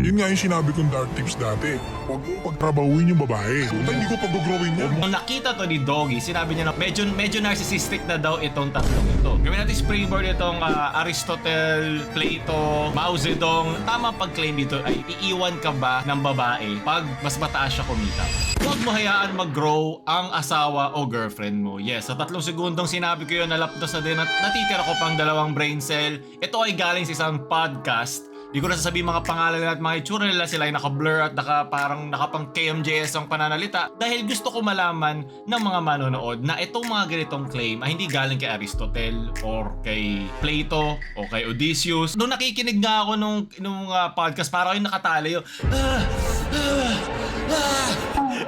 Yun nga yung sinabi kong dark tips dati. Huwag mong pagtrabahuin yung babae. Puta, hindi ko pag-growing yan. Nung nakita to ni Doggy, sinabi niya na medyo narcissistic na daw itong tatlong ito. Gawin natin springboard itong Aristotle, Plato, Mao Zedong. Tama pag-claim dito ay iiwan ka ba ng babae pag mas mataas siya kumita? Huwag mo hayaan mag-grow ang asawa o girlfriend mo. Yes, sa 3 segundong sinabi ko yun, nalapdos na din at natitira ko pang 2 brain cell. Ito ay galing sa isang podcast. Di ko na sasabihin mga pangalan nila at mga itsura nila, sila ay naka-blur at parang nakapang KMJS ang pananalita dahil gusto ko malaman ng mga manonood na itong mga ganitong claim ay hindi galing kay Aristotle or kay Plato o kay Odysseus. Nung nakikinig nga ako nung podcast, parang yung nakatali yung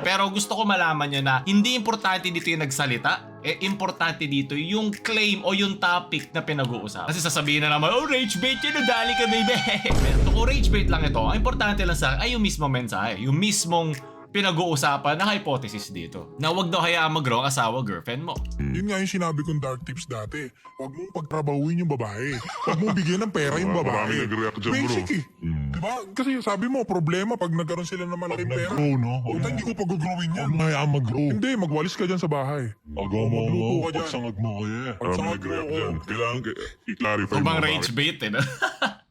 pero gusto ko malaman niya na hindi importante dito yung nagsalita. Importante dito yung claim o yung topic na pinag-uusapan. Kasi sasabihin na naman, oh, rage bait yun, nadali ka, baby. Pero kung rage bait lang ito, ang importante lang sa ay yung mismong mensahe, yung mismong pinag-uusapan na hypothesis dito. Na huwag daw hayaan mag-grow ang asawa, girlfriend mo. Yun nga yung sinabi kong dark tips dati. Huwag mong pagtrabahuin yung babae. Huwag mong bigyan ng pera yung Marami babae. nag-react dyan, bro. Basic eh. Diba? Kasi sabi mo, problema pag nagkaroon sila ng malaking pera. Nag-grow, no? Puta, hindi ko pag-growing yan. Huwag mo hayaan mag-grow. Hindi, magwalis ka dyan sa bahay. Agaw mo, Magluto ka dyan. pagsangag mo kaya. Marami Pagsangag nag-react mo, dyan. oo. Kailangan i-clarify Kung mo. bang rage bait eh. No?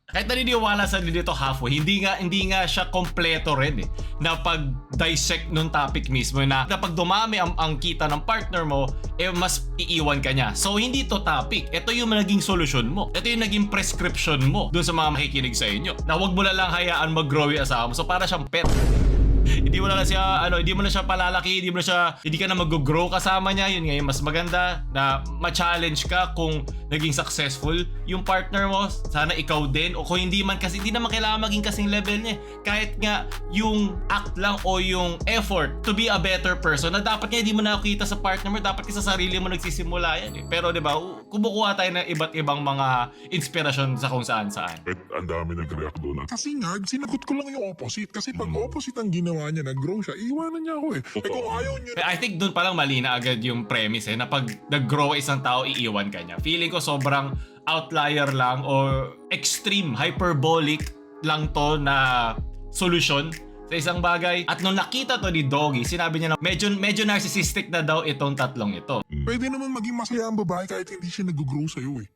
Kahit naniniwala sa dito halfway, hindi nga siya kompleto rin eh. Na pag-dissect nung topic mismo na pag dumami ang kita ng partner mo, mas iiwan ka niya. So hindi to topic. Ito yung naging solusyon mo. Ito yung naging prescription mo dun sa mga makikinig sa inyo. Na huwag mo na lang hayaan mag-grow yung asawa mo. So para siyang pet. Hindi mo na siya palalaki, hindi ka na mag-grow kasama niya. Yun nga yung mas maganda na ma-challenge ka kung naging successful yung partner mo. Sana ikaw din, o kung hindi man, kasi hindi naman kailangan maging kasing level niya. Kahit nga yung act lang o yung effort to be a better person na dapat nga hindi mo nakikita sa partner mo, dapat ka sa sarili mo nagsisimula yan eh. Pero diba, kumukuha tayo ng iba't ibang mga inspirasyon sa kung saan. Kahit ang dami nag-react doon. Kasi nga, sinagot ko lang yung opposite. Kasi pag opposite ang ginawa niya, nag-grow siya, iiwanan niya ako eh. Eh kung ayaw niya, I think dun palang mali na agad yung premise eh, na pag nag-grow isang tao, iiwan ka niya. Feeling ko sobrang outlier lang or extreme, hyperbolic lang to na solusyon sa isang bagay. At nung nakita to ni Doggy, sinabi niya na medyo narcissistic na daw itong tatlong ito. pwede naman maging masaya ang babae kahit hindi siya nag-grow sa'yo eh.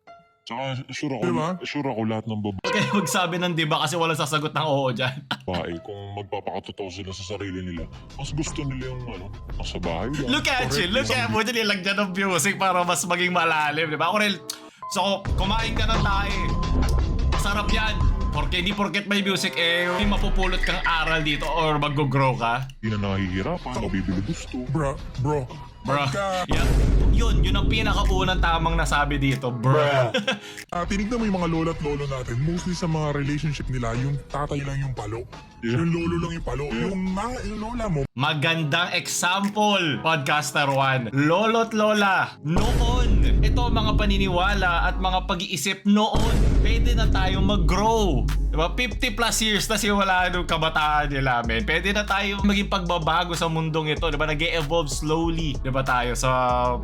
Tsaka Diba? sure ako lahat ng Okay, magsabi ng diba kasi walang sasagot ng oo dyan. babae, kung magpapakatotoo sila sa sarili nila, mas gusto nila yung nasa bahay lang. Look at you, look at mo, nilagyan ng music para mas maging malalim, di ba? Ako rin, so kumain ka ng tae. Sarap yan. Hindi porket may music, may mapupulot kang aral dito or mag-grow ka. Hindi na nakihirapan, mabibili gusto. Bro, Bro, pagka yun ang pinakaunang tamang nasabi dito, bro. tinignan mo yung mga lola at lolo natin, mostly sa mga relationship nila, yung tatay lang yung palo. Yeah. Yung lolo lang yung palo. Yung lola mo, Magandang example, Podcaster 1. Lolo't lola, noon, ito mga paniniwala at mga pag-iisip noon, pwede na tayo mag-grow. Diba? 50 plus years na simula nung kabataan nila, men. Pwede na tayo maging pagbabago sa mundong ito. Diba? Nag-e-evolve slowly. Diba tayo sa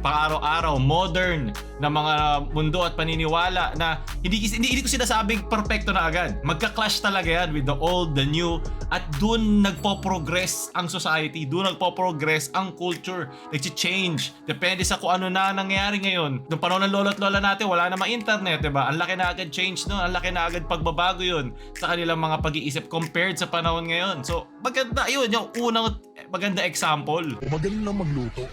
pang-araw-araw, modern na mga mundo at paniniwala na hindi ko sinasabing perfecto na agad. Magka-clash talaga yan with the old, the new, at dun nagpo-progress ang society. Dun nagpo-progress ang culture. Nag-change. Depende sa kung ano na nangyayari ngayon. Noong panahon ng lolo at lola natin, wala namang internet, diba? Ang laki na agad change, no? Ang laki na agad pagbabago yun sa kanilang mga pag-iisip compared sa panahon ngayon. So, maganda yun. Yung unang maganda example. magaling lang magluto.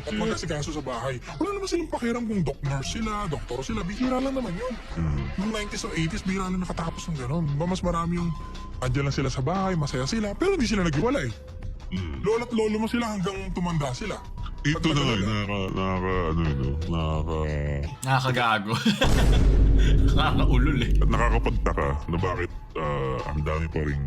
At mag-asikaso sa bahay. Wala naman silang pakiram kung nurse sila, doktor sila. Bihira lang naman yun. Noong 90s o 80s, bihira lang nakatapos ng gano'n. Mas marami yung andyan lang sila sa bahay, masaya sila, pero hindi sila naghiwalay. Lola at lolo mo sila hanggang tumanda sila. Ito na Nakakagago. Nakakaulol eh. at nakakapagtaka na bakit ang dami pa rin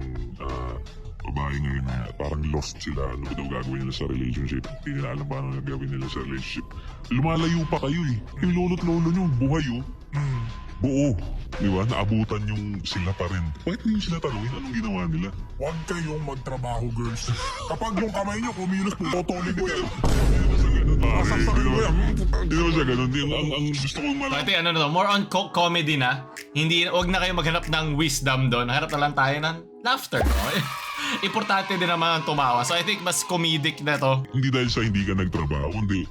babae ngayon na parang lost sila. Ano ba daw gagawin nila sa relationship? Hindi nila alam paano gagawin nila sa relationship. Lumalayo pa kayo eh. Yung lolo't lolo nyo, buhay oh. Buo. Di ba? Naabutan yung sila pa rin. Bakit hindi sila tanungin? Anong ginawa nila? Huwag kayong magtrabaho, girls. Kapag yung kamay nyo kumilos, putulin ko yan. Sasaksakin ko yan. Hindi naman siya ganun. Ang gusto kong So, malaman. ito yung ano na to, more on comedy na. Hindi, wag na kayo maghanap ng wisdom doon. Hanap na lang tayo ng laughter. No? Importante din naman ang tumawa. So I think mas comedic na to. Hindi dahil sa hindi ka nagtrabaho, kundi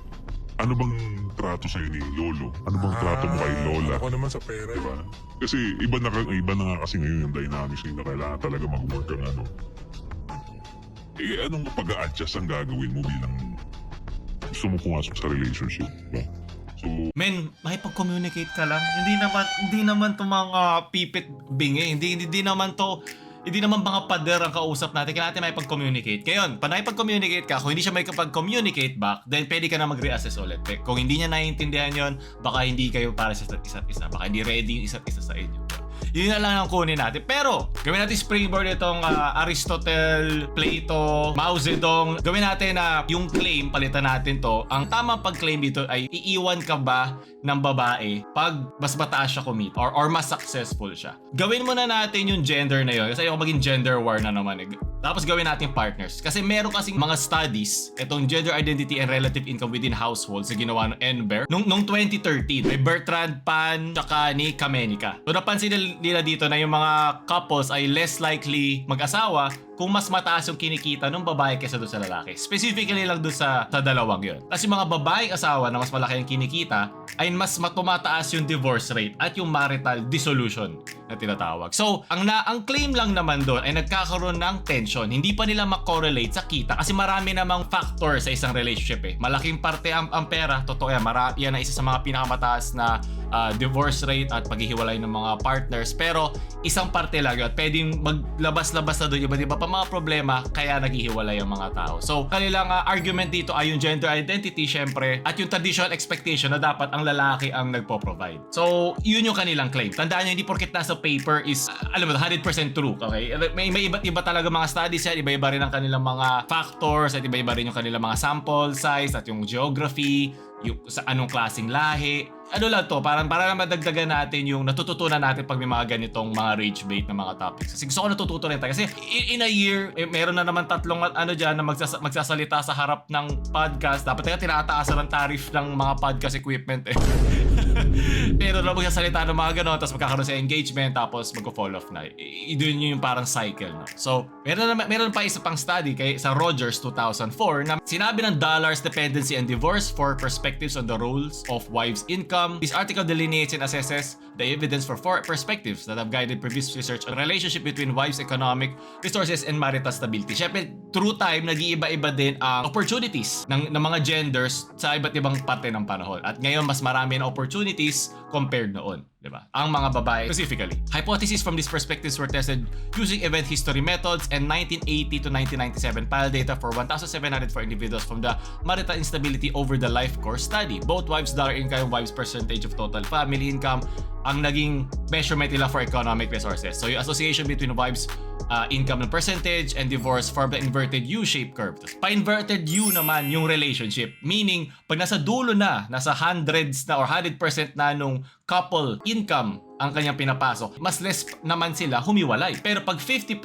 ano bang trato sa'yo ni Lolo? Ano bang trato mo kay Lola? Ako naman sa pera. Diba? Kasi iba na nga kasi ngayon yung dynamics na kailangan talaga mag-work ang ano. Anong pag-a-adjust ang gagawin mo bilang gusto mo pumasok sa relationship? Diba? So, Men, makipag-communicate ka lang. Hindi naman to mga pipit bingi. Hindi naman mga pader ang kausap natin. Kailangan natin makipag-communicate. Ngayon, pag nakipag-communicate ka, kung hindi siya makipag-communicate back, then pwede ka na mag-reassess ulit. Kung hindi niya naiintindihan yon, baka hindi kayo para sa isa't isa. Baka hindi ready yung isa't isa sa inyo. Yun na lang ang kunin natin. Pero, gawin natin springboard itong Aristotle, Plato, Mao Zedong. Gawin natin na yung claim, palitan natin to. Ang tamang pag-claim dito ay iiwan ka ba ng babae pag mas mataas siya kumita or mas successful siya. Gawin muna natin yung gender na yun kasi ayoko maging gender war na naman. Tapos gawin natin partners. Kasi meron kasing mga studies, itong gender identity and relative income within households na ginawa ng NBER nung 2013. May Bertrand Pan tsaka ni Kamenika. So napansin nila dito na yung mga couples ay less likely mag-asawa kung mas mataas yung kinikita ng babae kaysa doon sa lalaki. Specifically lang doon sa dalawang yun. Kasi mga babaeng asawa na mas malaki ang kinikita ay mas tumataas yung divorce rate at yung marital dissolution na tinatawag. So, ang claim lang naman doon ay nagkakaroon ng tension. Hindi pa nila makorelate sa kita kasi marami namang factor sa isang relationship eh. Malaking parte ang pera, totoo yan. Yan ang isa sa mga pinakamataas na divorce rate at paghihiwalay ng mga partners. Pero isang parte lang yun. Pwedeng maglabas-labas na doon iba't iba pa mga problema kaya naghihiwalay ang mga tao. So, kanilang argument dito ay yung gender identity syempre at yung traditional expectation na dapat ang lalaki ang nagpo-provide. So, yun yung kanilang claim. Tandaan nyo, hindi porket nasa paper is, alam mo, 100% true. Okay? May iba't iba talaga mga studies yan. Iba-iba rin ang kanilang mga factors at iba-iba rin yung kanilang mga sample size at yung geography, yung sa anong klaseng lahi. Ano lang to, para madagdagan natin yung natututunan natin pag may mga ganitong mga rage bait na mga topics. Kasi gusto ko natututo rin tayo. Kasi in a year, meron na naman tatlong dyan na magsasalita sa harap ng podcast. Dapat tinataasan ng tariff ng mga podcast equipment eh. Pero na magsasalita ng mga ganon, tapos magkakaroon sa engagement, tapos mag-fall off na. Doon yung parang cycle. No? So, meron pa isa pang study sa Rogers 2004 na sinabi ng Dollars Dependency and Divorce for Perspectives on the Roles of Wives' Income. This article delineates and assesses the evidence for 4 perspectives that have guided previous research on relationship between wives' economic resources and marital stability. Siyempre, through time, nag-iiba-iba din ang opportunities ng mga genders sa iba't ibang parte ng panahon. At ngayon, mas marami na opportunities compared noon. Diba? Ang mga babae specifically. Hypotheses from these perspectives were tested using event history methods and 1980 to 1997 file data for 1,704 individuals from the marital instability over the life course study. Both wives' dollar income, wives' percentage of total family income, ang naging measurement nila for economic resources. So yung association between wives' income and percentage and divorce form the inverted U-shaped curve. Pa-inverted U naman yung relationship. Meaning, pag nasa dulo na, nasa hundreds na or 100% na nung couple income ang kanyang pinapasok, mas less naman sila humiwalay. Pero pag 50%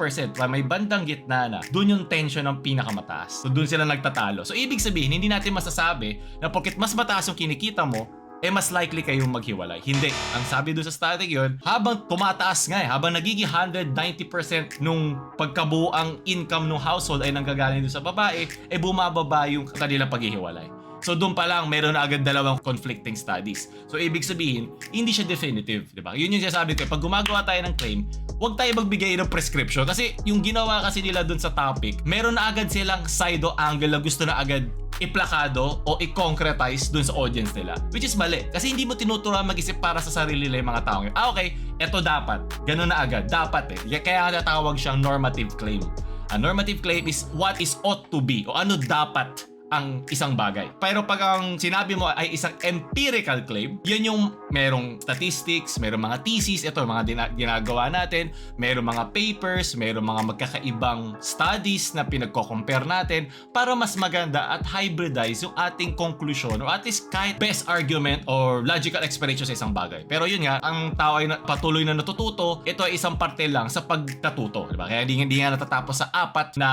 may bandang gitna na, dun yung tension ng pinakamataas. So dun sila nagtatalo. So ibig sabihin, hindi natin masasabi na porket mas mataas yung kinikita mo, mas likely kayong maghiwalay. Hindi. Ang sabi doon sa static yun, habang tumataas nga habang nagiging 190% nung pagkabuang income ng household ay nanggagaling doon sa babae, bumababa yung kanilang paghihiwalay. So doon pa lang meron na agad dalawang conflicting studies. So ibig sabihin, hindi siya definitive, di ba? Yun yung sinasabi ko, pag gumagawa tayo ng claim, huwag tayo magbigay ng prescription kasi yung ginawa kasi nila doon sa topic, meron na agad silang side o angle na gusto na agad iplakado o i-concretize dun sa audience nila. Which is mali. Kasi hindi mo tinuturuan mag-isip para sa sarili nila yung mga tao. Okay, eto dapat. Ganun na agad. Dapat eh. Kaya natawag siyang normative claim. A normative claim is what is ought to be o ano dapat ang isang bagay. Pero pag ang sinabi mo ay isang empirical claim, yan yung merong statistics, merong mga thesis, ito mga ginagawa natin, merong mga papers, merong mga magkakaibang studies na pinagko-compare natin para mas maganda at hybridize yung ating conclusion or at least kahit best argument or logical explanation sa isang bagay. Pero yun nga, ang tao ay patuloy na natututo, ito ay isang parte lang sa pagkatuto. Diba? Kaya hindi nga natatapos sa 4 na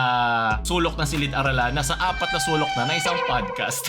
sulok na silid-aralan, na sa 4 na sulok na isang podcast.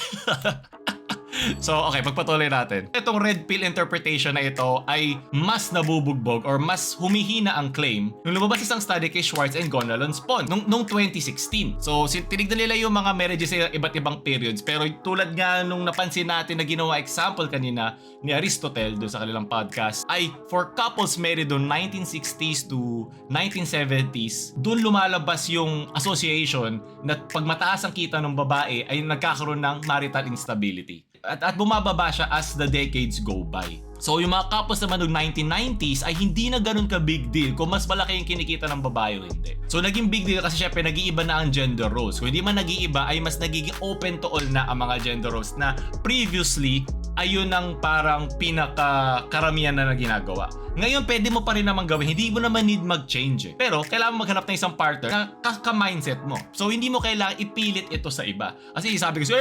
So, okay, pagpatuloy natin. Itong red pill interpretation na ito ay mas nabubugbog or mas humihina ang claim nung lumabas isang study kay Schwartz and Gonalons-Pon nung 2016. So, tinignan nila yung mga marriages sa iba't ibang periods. Pero tulad nga nung napansin natin na ginawa example kanina ni Aristotle doon sa kanilang podcast, ay for couples married noong 1960s to 1970s, doon lumalabas yung association na pag mataas ang kita ng babae ay nagkakaroon ng marital instability. At bumababa siya as the decades go by. So yung mga couples naman noong 1990s ay hindi na ganun ka big deal kung mas malaki yung kinikita ng babae o hindi. So naging big deal kasi syempre nag-iiba na ang gender roles. Kung hindi man nag-iiba ay mas nagiging open to all na ang mga gender roles na previously ayun ang parang pinaka-karamihan na ginagawa. Ngayon, pwede mo pa rin naman gawin. Hindi mo naman need mag-change. Pero, kailangan maghanap ng isang partner na ka-mindset mo. So, hindi mo kailangan ipilit ito sa iba. Kasi sabi ko,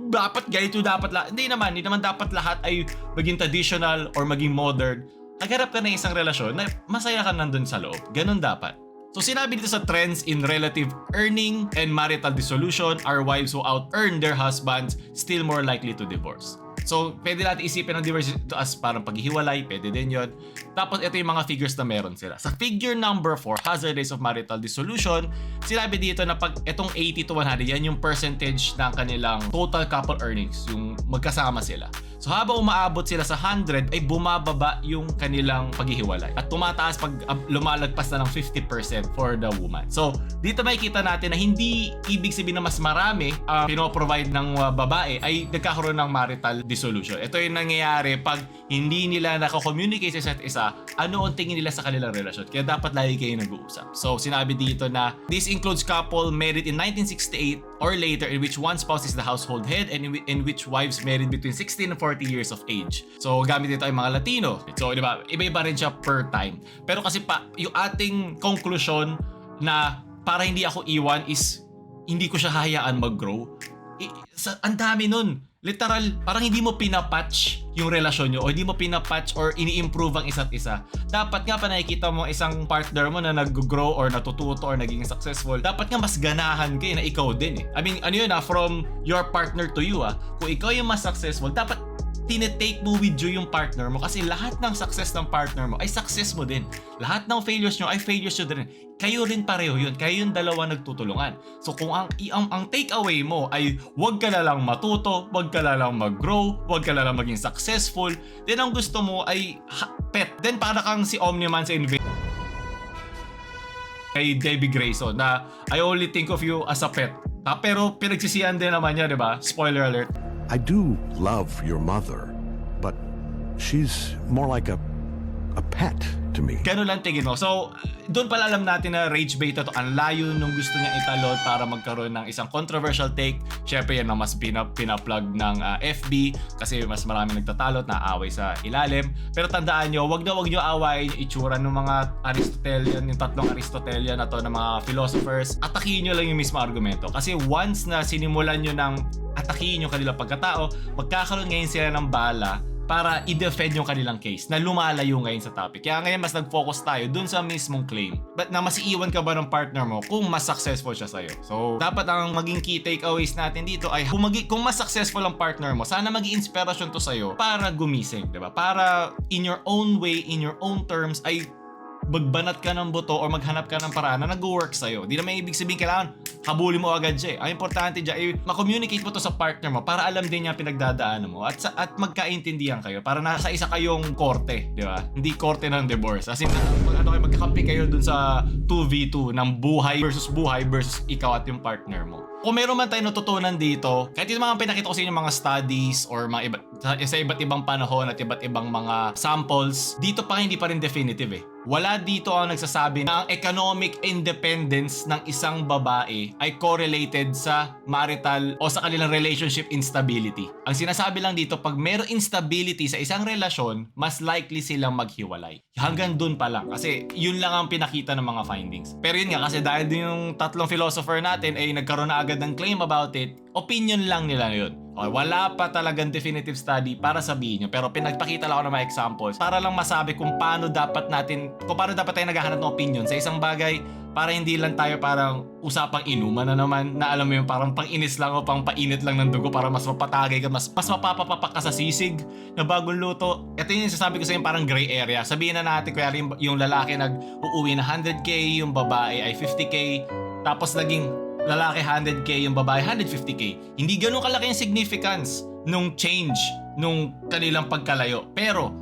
dapat ganito, dapat lahat. Hindi naman dapat lahat ay maging traditional or maging modern. Nagharap ka ng isang relasyon na masaya ka nandun sa loob. Ganun dapat. So sinabi dito sa trends in relative earning and marital dissolution, are wives who out-earn their husbands still more likely to divorce. So, pwede natin isipin ang divorce as parang paghihiwalay, pwede din yun. Tapos, ito yung mga figures na meron sila. Sa figure number 4, hazard rates of marital dissolution, sinabi dito na pag itong 80 to 100, yan yung percentage ng kanilang total couple earnings, yung magkasama sila. So, habang umaabot sila sa 100, ay bumababa yung kanilang paghihiwalay. At tumataas pag lumalagpas na ng 50% for the woman. So, dito makikita natin na hindi ibig sabihin na mas marami pinoprovide ng babae ay nagkakaroon ng marital dissolution. Ito yung nangyayari pag hindi nila nakakommunicate sa isa't isa, ano ang tingin nila sa kanilang relasyon. Kaya dapat lagi kayo nag-uusap. So, sinabi dito na this includes couple married in 1968 or later in which one spouse is the household head and in which wives married between 16 and 40 years of age. So, gamit dito ay mga Latino. So, di ba, iba-iba rin siya per time. Pero kasi yung ating conclusion na para hindi ako iwan is hindi ko siya hahayaan mag-grow. Ang dami nun. Literal, parang hindi mo pinapatch yung relasyon nyo o hindi mo pinapatch or ini-improve ang isa't isa. Dapat nga pa nakikita mo isang partner mo na nag-grow or natututo or naging successful. Dapat nga mas ganahan kayo na ikaw din eh. I mean, ano yun from your partner to you Kung ikaw yung mas successful, dapat tinetake mo with you yung partner mo kasi lahat ng success ng partner mo ay success mo din. Lahat ng failures nyo ay failures nyo din. Kayo rin pareho yun. Kayo yung dalawa nagtutulungan. So kung ang take away mo ay wag ka na lang matuto, wag ka na lang mag-grow, wag ka na lang maging successful, then ang gusto mo ay pet. Then para kang si Omniman sa kay Debbie Grayson na I only think of you as a pet. Pero pinagsisihan din naman niya, di ba? Spoiler alert. I do love your mother, but she's more like a pet to me. Ganun lang tingin mo. So, doon pala alam natin na rage bait to. Ang layo nung gusto niya italon para magkaroon ng isang controversial take. Syempre yan ang mas pinaplug ng FB kasi mas marami nagtatalot na away sa ilalim. Pero tandaan nyo, wag nyo awayin yung itsura ng mga Aristotelian, yung tatlong Aristotelian na to ng mga philosophers. Atakihin nyo lang yung mismo argumento. Kasi once na sinimulan nyo ng atakihin yung kanilang pagkatao, magkakaroon ngayon sila ng bala para i-defend yung kanilang case na lumalayo ngayon sa topic. Kaya ngayon mas nag-focus tayo dun sa mismong claim. But na masiiwan ka ba ng partner mo kung mas successful siya sa'yo? So, dapat ang maging key takeaways natin dito ay kung mas successful ang partner mo, sana maging inspirasyon to sa'yo para gumising, diba? Para in your own way, in your own terms, ay magbanat ka ng buto or maghanap ka ng paraan na nag-work sa'yo. Di naman ibig sabihin kailangan habulin mo agad siya. Ang importante dyan ay makommunicate mo to sa partner mo para alam din niya pinagdadaanan mo at magkaintindihan kayo para nasa isa kayong korte, di ba? Hindi korte ng divorce. As in, magkakampi kayo dun sa 2v2 ng buhay versus ikaw at yung partner mo. Kung meron man tayo natutunan dito, kahit yung mga pinakita ko sa inyo mga studies or sa iba't ibang panahon at iba't ibang mga samples, dito pa hindi pa rin definitive eh. Wala dito ang nagsasabi na ang economic independence ng isang babae ay correlated sa marital o sa kanilang relationship instability. Ang sinasabi lang dito, pag meron instability sa isang relasyon, mas likely silang maghiwalay. Hanggang dun pa lang kasi yun lang ang pinakita ng mga findings. Pero yun nga kasi dahil din yung tatlong philosopher natin ay nagkaroon na agad ng claim about it, opinion lang nila yun. Okay, wala pa talagang definitive study para sabihin nyo, pero pinagpakita lang ako ng mga examples para lang masabi kung paano dapat tayo naghahanap ng opinion sa isang bagay para hindi lang tayo parang usapang inuman na naman na alam mo yung parang pang-inis lang o pang painit lang ng dugo para mas mapatagay ka, mas mapapapak ka sa sisig na bagong luto. Ito yung sasabi ko sa yung parang gray area. Sabihin na natin kaya yung lalaki nag-uuwi na 100k, yung babae ay 50k, tapos naging lalaki 100k, yung babae 150k. Hindi ganun kalaki yung significance nung change nung kanilang pagkalayo. Pero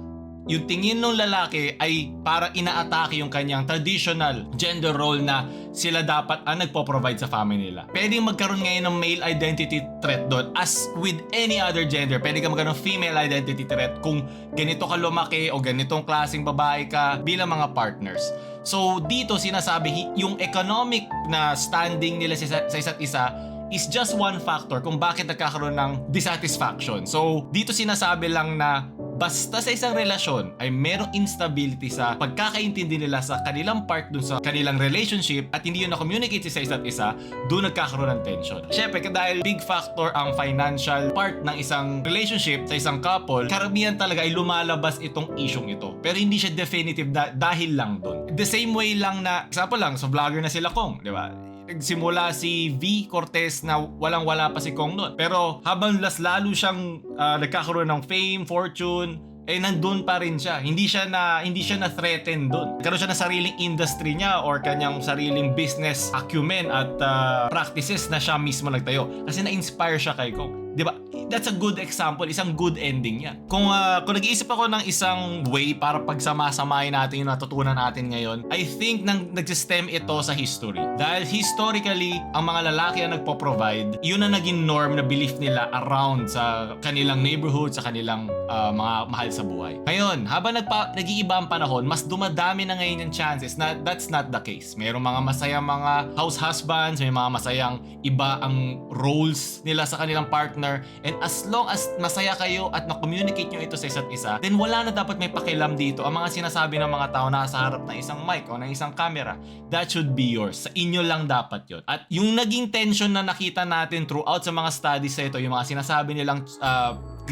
yung tingin ng lalaki ay para inaatake yung kanyang traditional gender role na sila dapat ang nagpo-provide sa family nila. Pwedeng magkaroon ngayon ng male identity threat doon as with any other gender. Pwede ka magkaroon ng female identity threat kung ganito ka lumaki o ganitong klaseng babae ka bilang mga partners. So dito sinasabi yung economic na standing nila sa isa't isa is just one factor kung bakit nagkakaroon ng dissatisfaction. So dito sinasabi lang na basta sa isang relasyon ay merong instability sa pagkakaintindi nila sa kanilang part dun sa kanilang relationship at hindi yun na-communicate sa isa't isa, doon nagkakaroon ng tension. Syempre, dahil big factor ang financial part ng isang relationship sa isang couple, karamihan talaga ay lumalabas itong isyong ito. Pero hindi siya definitive dahil lang doon. The same way lang na, example lang, so vlogger na sila Kong, di ba? Nagsimula si V. Cortez na walang-wala pa si Kong noon. Pero habang lalo siyang nagkakaroon ng fame, fortune, nandun pa rin siya. Hindi siya na threaten doon. Nagkaroon siya ng sariling industry niya or kanyang sariling business acumen at practices na siya mismo nagtayo. Kasi na-inspire siya kay Kong. Diba? That's a good example. Isang good ending yan. Kung nag-iisip ako ng isang way para pagsama-samahin natin yung natutunan natin ngayon, I think nag-stem ito sa history. Dahil historically, ang mga lalaki ang nagpo-provide, yun ang naging norm na belief nila around sa kanilang neighborhood, sa kanilang mga mahal sa buhay. Ngayon, habang nag-iiba ang panahon, mas dumadami na ngayon yung chances na that's not the case. Mayroong mga masayang mga house husbands, may mga masayang iba ang roles nila sa kanilang partner. And as long as masaya kayo at na-communicate nyo ito sa isa't isa, then wala na dapat may pakialam dito ang mga sinasabi ng mga tao na sa harap ng isang mic o ng isang camera. That should be yours. Sa inyo lang dapat yun. At yung naging tension na nakita natin throughout sa mga studies sa ito, yung mga sinasabi nilang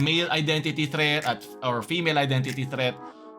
male identity threat or female identity threat,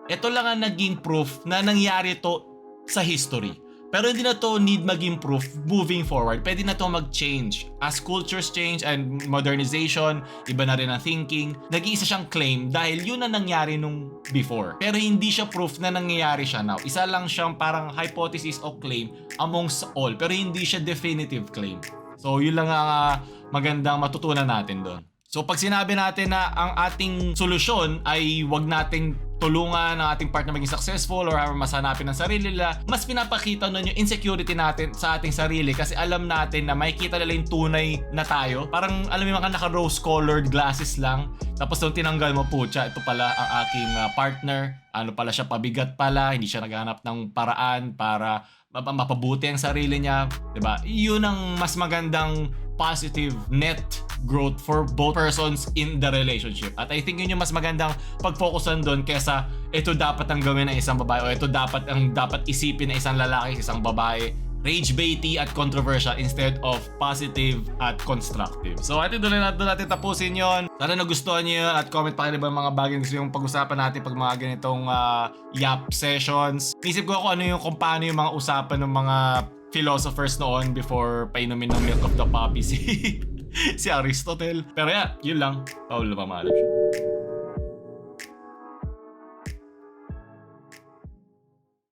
ito lang ang naging proof na nangyari to sa history. Pero hindi na to need maging proof moving forward. Pwede na to mag-change. As cultures change and modernization, iba na rin ang thinking, nag-iisa siyang claim dahil yun ang nangyari nung before. Pero hindi siya proof na nangyayari siya now. Isa lang siyang parang hypothesis o claim amongst all. Pero hindi siya definitive claim. So yun lang ang magandang matutunan natin doon. So pag sinabi natin na ang ating solusyon ay wag nating tulungan ang ating partner maging successful or mas hanapin ang sarili nila, mas pinapakita nun yung insecurity natin sa ating sarili kasi alam natin na makikita nila yung tunay na tayo. Parang alam mo yung mga naka-rose-colored glasses lang. Tapos nung tinanggal mo, putya, ito pala ang aking partner. Ano pala siya, pabigat pala. Hindi siya naghahanap ng paraan para mapabuti ang sarili niya. Diba? Yun ang mas magandang positive net growth for both persons in the relationship. At I think yun yung mas magandang pag-focusan doon kesa ito dapat ang gawin ng isang babae o ito dapat isipin ng isang lalaki sa isang babae. Rage-baity at controversial instead of positive at constructive. So I think doon natin tapusin yon. Sana nagustuhan nyo yun at comment pa kayo ba mga bagay gusto yung pag-usapan natin pag mga ganitong yap sessions. Isip ko kung kung paano yung mga usapan ng mga philosophers noon before painumin ng milk of the poppy si Aristotle. Pero yun lang. Paul Pamalas.